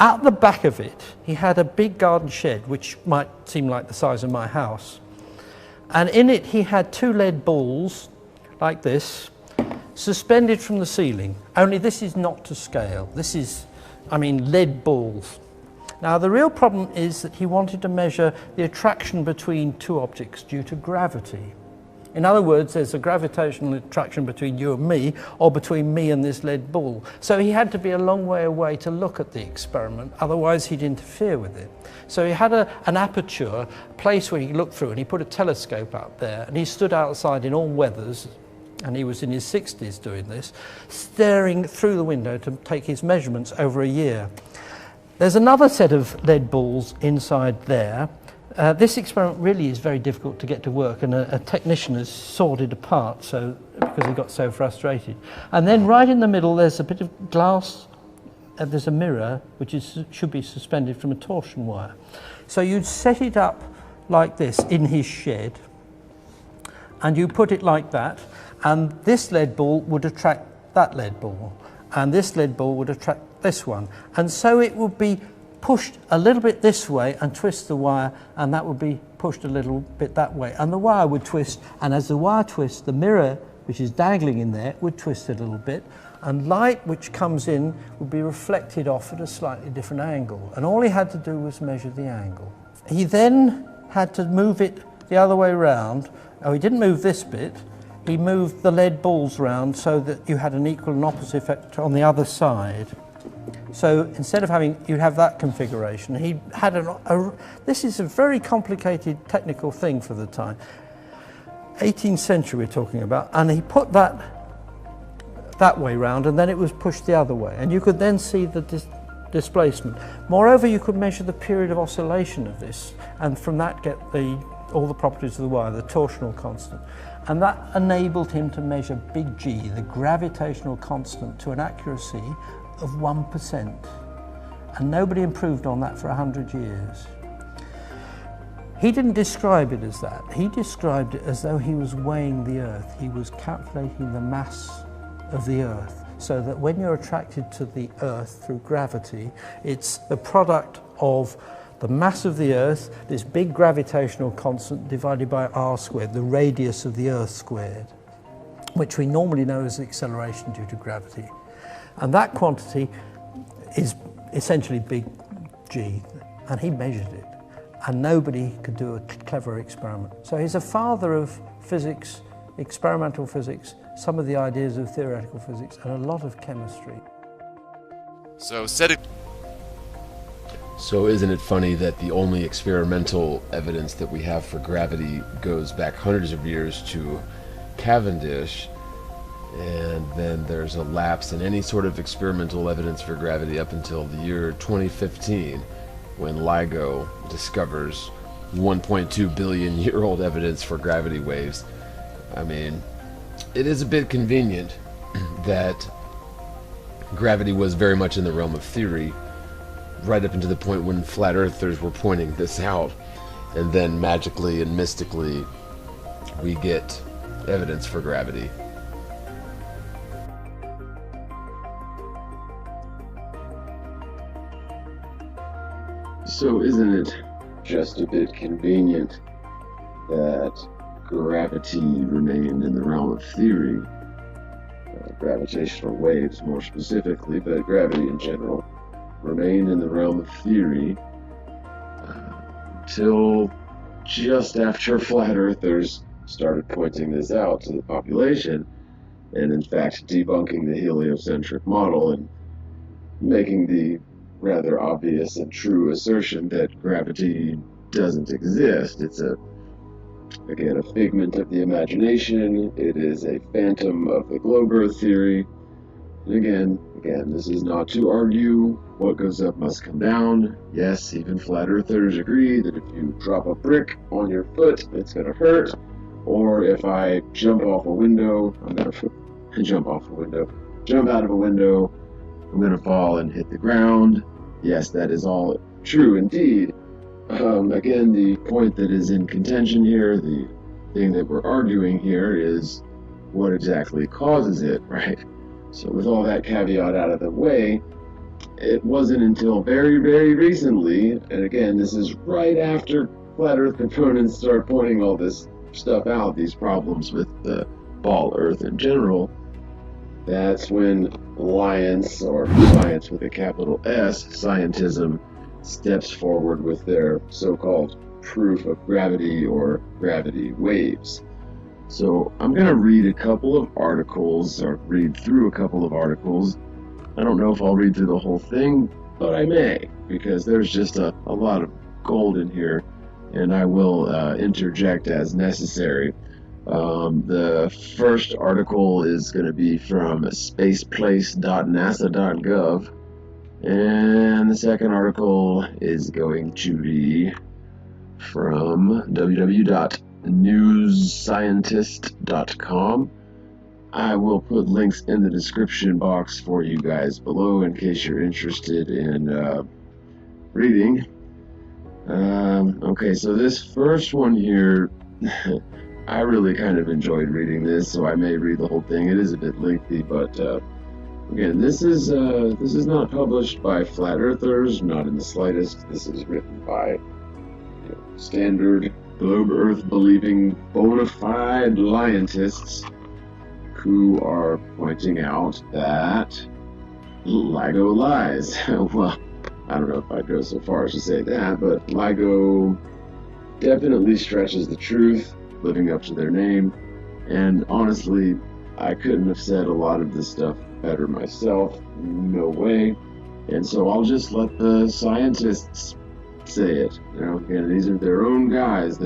At the back of it, he had a big garden shed, which might seem like the size of my house. And in it, he had 2 lead balls, like this, suspended from the ceiling. Only this is not to scale. This is, I mean, lead balls. Now, the real problem is that he wanted to measure the attraction between 2 objects due to gravity. In other words, there's a gravitational attraction between you and me, or between me and this lead ball. So he had to be a long way away to look at the experiment, otherwise he'd interfere with it. So he had an aperture, a place where he could look through, and he put a telescope out there, and he stood outside in all weathers, and he was in his 60s doing this, staring through the window to take his measurements over a year. There's another set of lead balls inside there. This experiment really is very difficult to get to work, and a technician has sawed it apart because he got so frustrated. And then right in the middle there's a bit of glass, there's a mirror which should be suspended from a torsion wire. So you'd set it up like this in his shed, and you put it like that, and this lead ball would attract that lead ball, and this lead ball would attract this one. And so it would be pushed a little bit this way and twist the wire, and that would be pushed a little bit that way, and the wire would twist, and as the wire twists, the mirror, which is dangling in there, would twist a little bit, and light which comes in would be reflected off at a slightly different angle, and all he had to do was measure the angle. He then had to move it the other way round. Oh, he didn't move this bit, he moved the lead balls round so that you had an equal and opposite effect on the other side. So instead of you'd have that configuration. He had this is a very complicated technical thing for the time. 18th century we're talking about, and he put that way round, and then it was pushed the other way, and you could then see the displacement. Moreover, you could measure the period of oscillation of this, and from that get all the properties of the wire, the torsional constant. And that enabled him to measure big G, the gravitational constant, to an accuracy of 1%, and nobody improved on that for 100 years. He didn't describe it as that. He described it as though he was weighing the Earth. He was calculating the mass of the Earth, so that when you're attracted to the Earth through gravity, it's the product of the mass of the Earth, this big gravitational constant, divided by r squared, the radius of the Earth squared, which we normally know as acceleration due to gravity. And that quantity is essentially big G, and he measured it, and nobody could do a clever experiment. So he's a father of physics, experimental physics, some of the ideas of theoretical physics, and a lot of chemistry. So isn't it funny that the only experimental evidence that we have for gravity goes back hundreds of years to Cavendish, and then there's a lapse in any sort of experimental evidence for gravity up until the year 2015, when LIGO discovers 1.2 billion year old evidence for gravity waves. I mean, it is a bit convenient that gravity was very much in the realm of theory right up until the point when flat earthers were pointing this out, and then magically and mystically we get evidence for gravity. So isn't it just a bit convenient that gravity remained in the realm of theory, gravitational waves more specifically, but gravity in general, remained in the realm of theory until just after flat earthers started pointing this out to the population, and in fact debunking the heliocentric model and making the rather obvious and true assertion that gravity doesn't exist. It's again, a figment of the imagination. It is a phantom of the globe Earth theory. And again, this is not to argue what goes up must come down. Yes, even flat earthers agree that if you drop a brick on your foot, it's going to hurt. Or if I jump off a window, jump out of a window, I'm going to fall and hit the ground. Yes, that is all true indeed. Again, the point that is in contention here, the thing that we're arguing here, is what exactly causes it, right? So with all that caveat out of the way, it wasn't until very, very recently, and again, this is right after flat Earth proponents start pointing all this stuff out, these problems with the ball Earth in general, that's when science, or science with a capital S, scientism, steps forward with their so-called proof of gravity or gravity waves. So I'm going to read a couple of articles, or read through a couple of articles. I don't know if I'll read through the whole thing, but I may, because there's just a lot of gold in here, and I will interject as necessary. The first article is going to be from spaceplace.nasa.gov, and the second article is going to be from www.newsscientist.com. I will put links in the description box for you guys below in case you're interested in reading. Okay, so this first one here, I really kind of enjoyed reading this, so I may read the whole thing. It is a bit lengthy, but again, this is not published by flat earthers, not in the slightest. This is written by standard globe Earth believing bona fide scientists who are pointing out that LIGO lies. Well, I don't know if I'd go so far as to say that, but LIGO definitely stretches the truth, living up to their name, and honestly, I couldn't have said a lot of this stuff better myself, no way, and so I'll just let the scientists say it. Again, these are their own guys.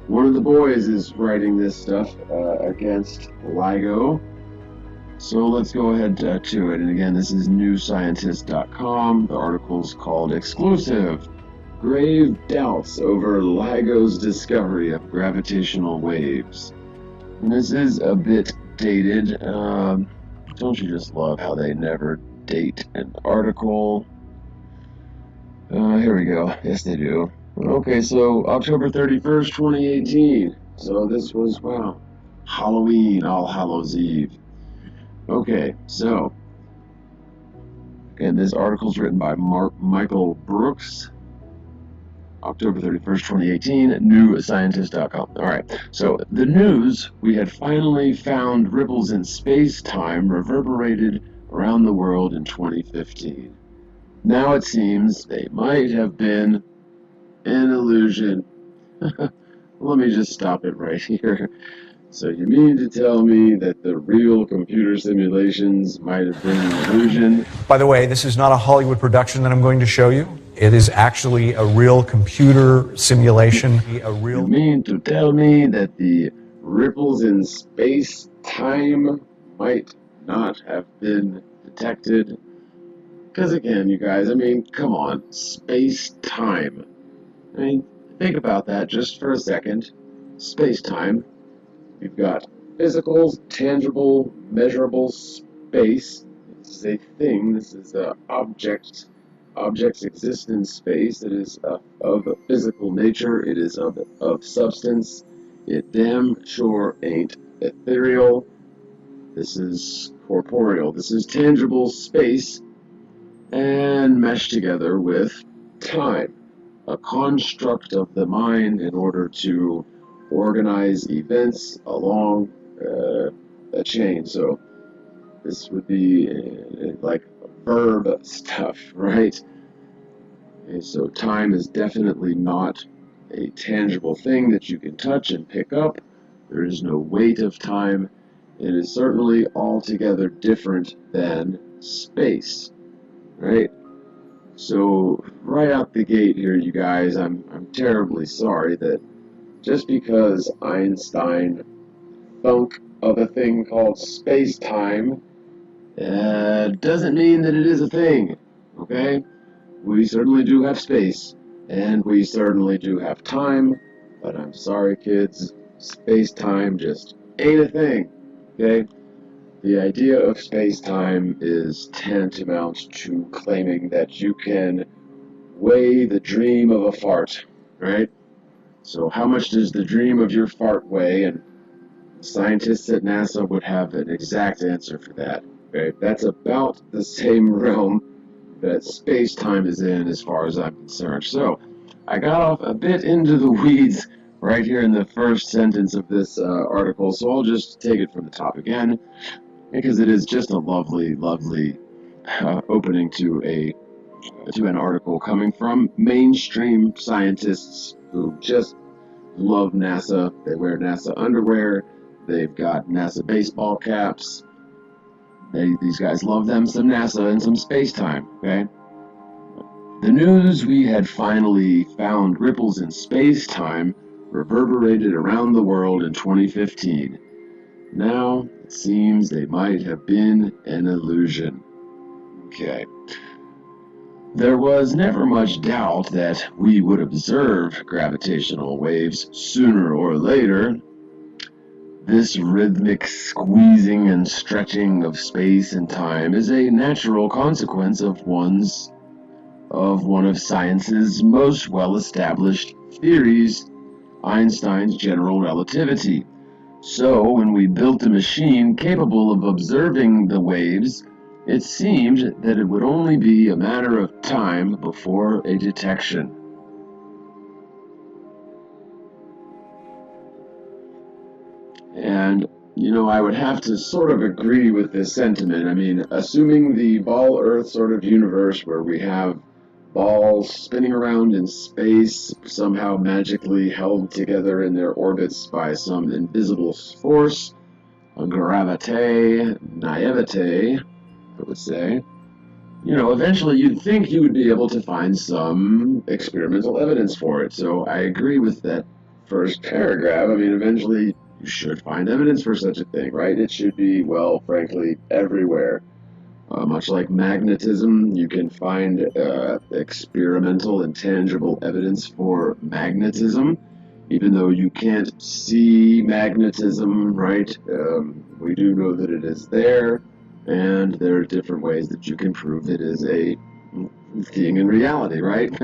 One of the boys is writing this stuff against LIGO. So let's go ahead to it. And again, this is newsscientist.com. The article's called Exclusive: Grave Doubts Over LIGO's Discovery of Gravitational Waves. And this is a bit dated. Don't you just love how they never date an article? Here we go. Yes, they do. Okay, so October 31st, 2018. So this was, wow, Halloween, All Hallows Eve. Okay, so, again, this article's written by Michael Brooks, October 31st, 2018, at newscientist.com. Alright, so the news, we had finally found ripples in space-time reverberated around the world in 2015. Now it seems they might have been an illusion. Let me just stop it right here. So you mean to tell me that the real computer simulations might have been an illusion? By the way, this is not a Hollywood production that I'm going to show you. It is actually a real computer simulation. You mean to tell me that the ripples in space-time might not have been detected? Because again, you guys, I mean, come on, space-time. I mean, think about that just for a second. Space-time. You've got physical, tangible, measurable space. This is a thing. This is an object. Objects exist in space. It is of a physical nature. It is of substance. It damn sure ain't ethereal. This is corporeal. This is tangible space and meshed together with time, a construct of the mind in order to organize events along a chain. So this would be like verb stuff, right? Okay, so time is definitely not a tangible thing that you can touch and pick up. There is no weight of time. It is certainly altogether different than space, right? So right out the gate here, you guys, I'm terribly sorry that just because Einstein thunk of a thing called space-time doesn't mean that it is a thing, okay? We certainly do have space, and we certainly do have time, but I'm sorry, kids, space-time just ain't a thing, okay? The idea of space-time is tantamount to claiming that you can weigh the dream of a fart, right? So how much does the dream of your fart weigh? And scientists at NASA would have an exact answer for that. Okay? That's about the same realm that space-time is in as far as I'm concerned. So I got off a bit into the weeds right here in the first sentence of this article, so I'll just take it from the top again, because it is just a lovely, lovely opening to an article coming from mainstream scientists who just love NASA. They wear NASA underwear. They've got NASA baseball caps. These guys love them some NASA and some space-time, okay? The news we had finally found ripples in space-time reverberated around the world in 2015. Now, it seems they might have been an illusion. Okay. There was never much doubt that we would observe gravitational waves sooner or later. This rhythmic squeezing and stretching of space and time is a natural consequence of one of science's most well-established theories, Einstein's general relativity. So, when we built a machine capable of observing the waves, it seemed that it would only be a matter of time before a detection. And, I would have to sort of agree with this sentiment. I mean, assuming the ball Earth sort of universe where we have balls spinning around in space, somehow magically held together in their orbits by some invisible force, a naivete, I would say, eventually you'd think you would be able to find some experimental evidence for it. So I agree with that first paragraph. I mean, eventually you should find evidence for such a thing, right? It should be, well, frankly, everywhere. Much like magnetism, you can find experimental and tangible evidence for magnetism, even though you can't see magnetism, right? We do know that it is there, and there are different ways that you can prove it is a thing in reality, right?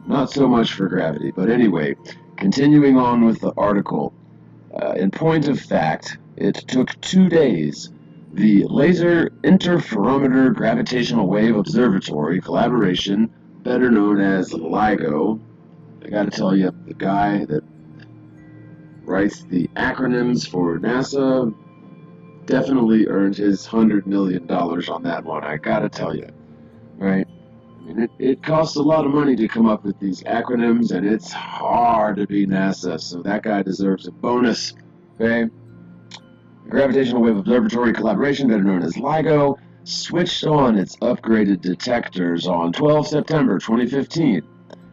Not so much for gravity, but anyway, continuing on with the article. In point of fact, it took 2 days. The Laser Interferometer Gravitational Wave Observatory collaboration, better known as LIGO. I gotta tell you, the guy that writes the acronyms for NASA definitely earned his $100 million on that one, I gotta tell you. Right? I mean, it costs a lot of money to come up with these acronyms, and it's hard to be NASA, so that guy deserves a bonus. Okay? The Gravitational Wave Observatory collaboration, better known as LIGO, switched on its upgraded detectors on 12 September 2015.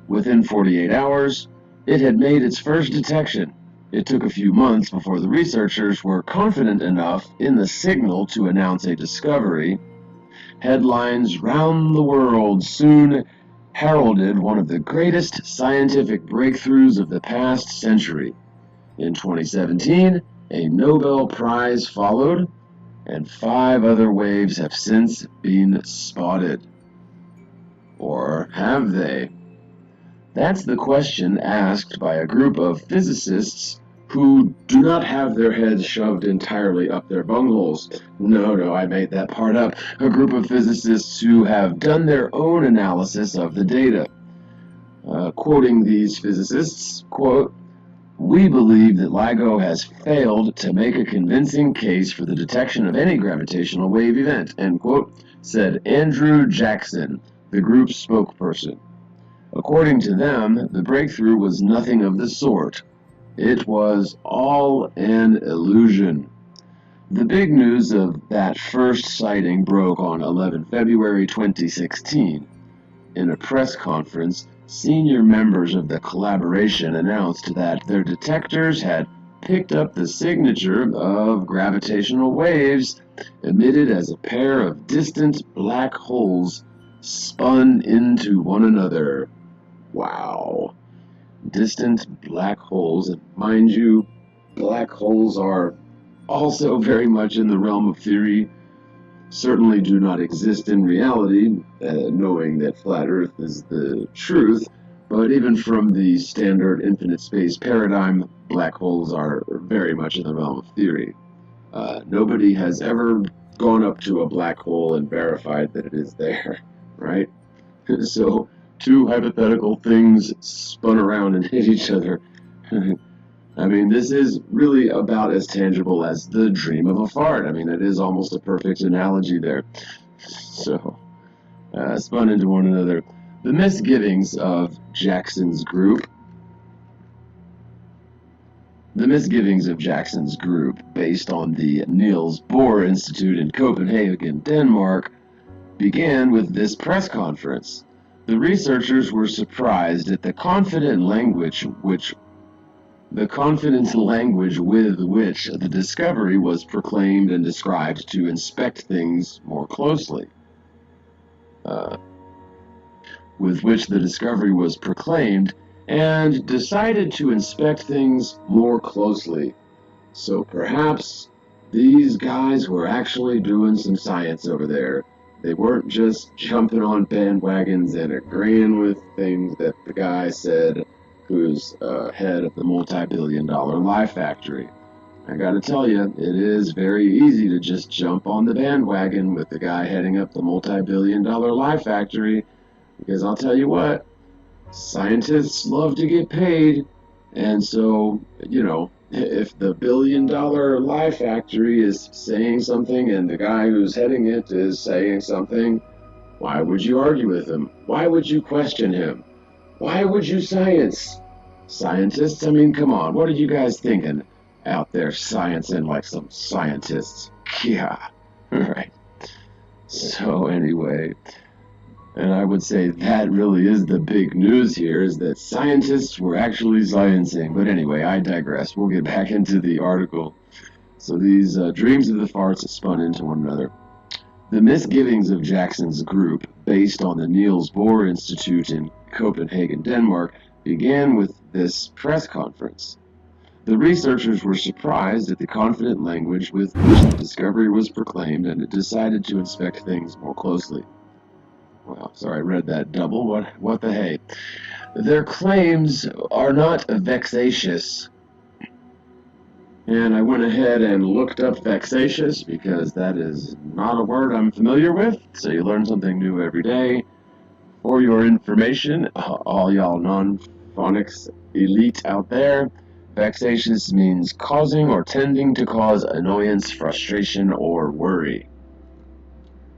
Within 48 hours, it had made its first detection. It took a few months before the researchers were confident enough in the signal to announce a discovery. Headlines round the world soon heralded one of the greatest scientific breakthroughs of the past century. In 2017, a Nobel Prize followed, and 5 other waves have since been spotted. Or have they? That's the question asked by a group of physicists who do not have their heads shoved entirely up their bungholes. No, I made that part up. A group of physicists who have done their own analysis of the data. Quoting these physicists, quote, "We believe that LIGO has failed to make a convincing case for the detection of any gravitational wave event," end quote, said Andrew Jackson, the group's spokesperson. According to them, the breakthrough was nothing of the sort. It was all an illusion. The big news of that first sighting broke on 11 February 2016. In a press conference, senior members of the collaboration announced that their detectors had picked up the signature of gravitational waves emitted as a pair of distant black holes spun into one another. Wow. Distant black holes, and mind you, black holes are also very much in the realm of theory, certainly do not exist in reality, knowing that flat Earth is the truth, but even from the standard infinite space paradigm, black holes are very much in the realm of theory. Nobody has ever gone up to a black hole and verified that it is there. right? So two hypothetical things spun around and hit each other. I mean, this is really about as tangible as the dream of a fart. I mean, it is almost a perfect analogy there. So, spun into one another. The misgivings of Jackson's group. The misgivings of Jackson's group, based on the Niels Bohr Institute in Copenhagen, Denmark, began with this press conference. The researchers were surprised at the confident language with which the discovery was proclaimed and described to inspect things more closely. With which the discovery was proclaimed and decided to inspect things more closely. So perhaps these guys were actually doing some science over there. They weren't just jumping on bandwagons and agreeing with things that the guy said who's head of the multi-billion-dollar lie factory. I gotta tell you, it is very easy to just jump on the bandwagon with the guy heading up the multi-billion-dollar lie factory, because I'll tell you what, scientists love to get paid, and so, if the billion-dollar lie factory is saying something and the guy who's heading it is saying something, why would you argue with him? Why would you question him? Why would you scientists? I mean, come on, what are you guys thinking out there sciencing like some scientists? Yeah, right. So anyway, and I would say that really is the big news here, is that scientists were actually sciencing. But anyway, I digress. We'll get back into the article. So these dreams of the farts spun into one another. The misgivings of Jackson's group, based on the Niels Bohr Institute in Copenhagen, Denmark, began with this press conference. The researchers were surprised at the confident language with which the discovery was proclaimed, and decided to inspect things more closely. Well, sorry, I read that double. What the hey? Their claims are not vexatious. And I went ahead and looked up vexatious because that is not a word I'm familiar with. So you learn something new every day. For your information, all y'all non-phonics elite out there, vexatious means causing or tending to cause annoyance, frustration, or worry.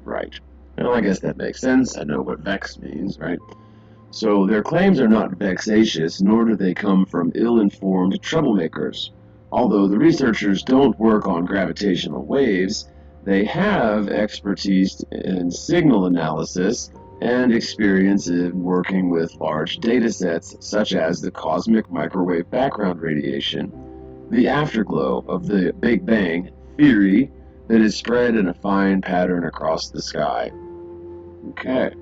Right. Well, I guess that makes sense. I know what vex means, right? So their claims are not vexatious, nor do they come from ill-informed troublemakers. Although the researchers don't work on gravitational waves, they have expertise in signal analysis and experience in working with large data sets, such as the cosmic microwave background radiation, the afterglow of the Big Bang theory that is spread in a fine pattern across the sky. Okay.